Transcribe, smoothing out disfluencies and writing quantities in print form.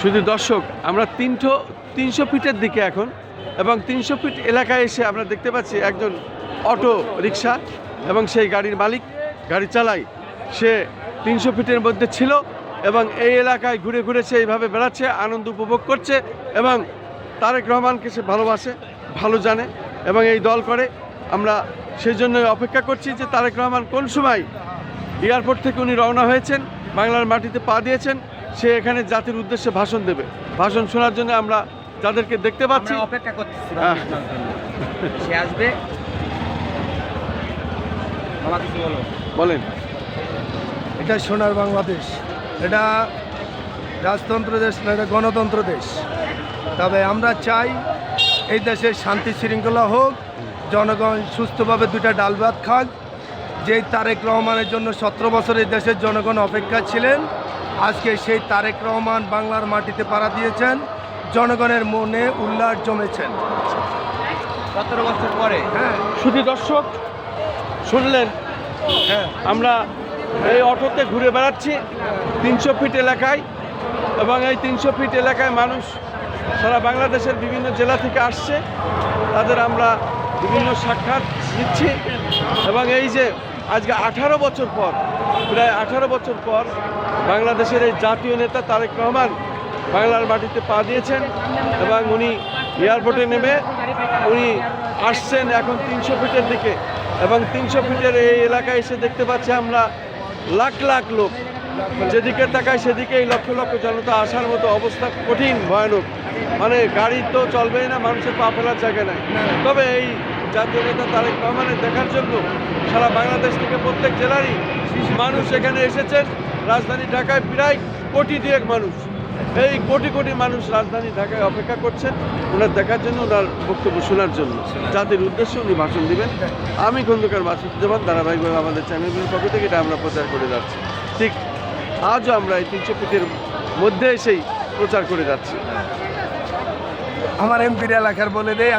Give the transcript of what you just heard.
শুধু দর্শক, আমরা 300 ফিটের দিকে এখন, এবং 300 ফিট এলাকায় এসে আমরা দেখতে পাচ্ছি একজন অটো রিক্সা এবং সেই গাড়ির মালিক গাড়ি চালায়, সে 300 ফিটের মধ্যে ছিল এবং এই এলাকায় ঘুরে ঘুরে সে এইভাবে বেড়াচ্ছে, আনন্দ উপভোগ করছে এবং তারেক রহমানকে সে ভালোবাসে, ভালো জানে এবং এই দল করে। আমরা সেই জন্যই অপেক্ষা করছি যে তারেক রহমান কোন সময়, এয়ারপোর্ট থেকে উনি রওনা হয়েছেন, বাংলার মাটিতে পা দিয়েছেন, সে এখানে জাতির উদ্দেশ্যে ভাষণ দেবে। ভাষণ শোনার জন্য আমরা যাদেরকে দেখতে পাচ্ছি অপেক্ষা করতেছি, সে আসবে। বাবা কিছু বলো। বলেন। এটা সোনার বাংলাদেশ, এটা রাজতন্ত্র দেশ না, এটা গণতন্ত্র দেশ। তবে আমরা চাই এই দেশে শান্তি শৃঙ্খলা হোক, জনগণ সুস্থভাবে দুইটা ডাল ভাত খাক। যেই তারেক রহমানের জন্য 17 বছর এই দেশের জনগণ অপেক্ষা ছিলেন, আজকে সেই তারেক রহমান বাংলার মাটিতে পাড়া দিয়েছেন, জনগণের মনে উল্লাস জমেছেন 17 বছর পরে। হ্যাঁ, শুধু দর্শক শুনলেন, হ্যাঁ, আমরা এই অটোতে ঘুরে বেড়াচ্ছি 300 ফিট এলাকায়, এবং এই 300 ফিট এলাকায় মানুষ সারা বাংলাদেশের বিভিন্ন জেলা থেকে আসছে, তাদের আমরা বিভিন্ন সাক্ষাৎ নিচ্ছি। এবং এই যে আজকে 18 বছর পর, প্রায় 18 বছর পর বাংলাদেশের এই জাতীয় নেতা তারেক রহমান বাংলার মাটিতে পা দিয়েছেন এবং উনি এয়ারপোর্টে নেমে উনি আসছেন এখন 300 ফিটের দিকে, এবং 300 ফিটের এই এলাকায় এসে দেখতে পাচ্ছি আমরা লাখ লাখ লোক, যেদিকে তাকায় সেদিকেই লক্ষ লক্ষ জনতা আসার মতো অবস্থা কঠিন, ভয়ানক। মানে গাড়ি তো চলবেই না, মানুষের পা ফেলার জায়গা নাই। তবে এই জাতীয় নেতা তারেক রহমানের দেখার জন্য সারা বাংলাদেশ থেকে প্রত্যেক জেলারই মানুষ এখানে এসেছেন। রাজধানী ঢাকায় প্রায় 1 কোটি মানুষ, এই কোটি কোটি মানুষ রাজধানী ঢাকায় অপেক্ষা করছেন ওনার দেখার জন্য, ওনার বক্তব্য শোনার জন্য। জাতির উদ্দেশ্যে উনি ভাষণ দিবেন। আমি খন্দকার মাসুদুজ্জামান, ধারাবাহিকভাবে আমাদের চ্যানেলগুলোর পক্ষ থেকে এটা আমরা প্রচার করে যাচ্ছি। ঠিক আজও আমরা এই 300 ফিটের মধ্যে এসেই প্রচার করে যাচ্ছি। আমার এমপির এলাকার বলে দেয়।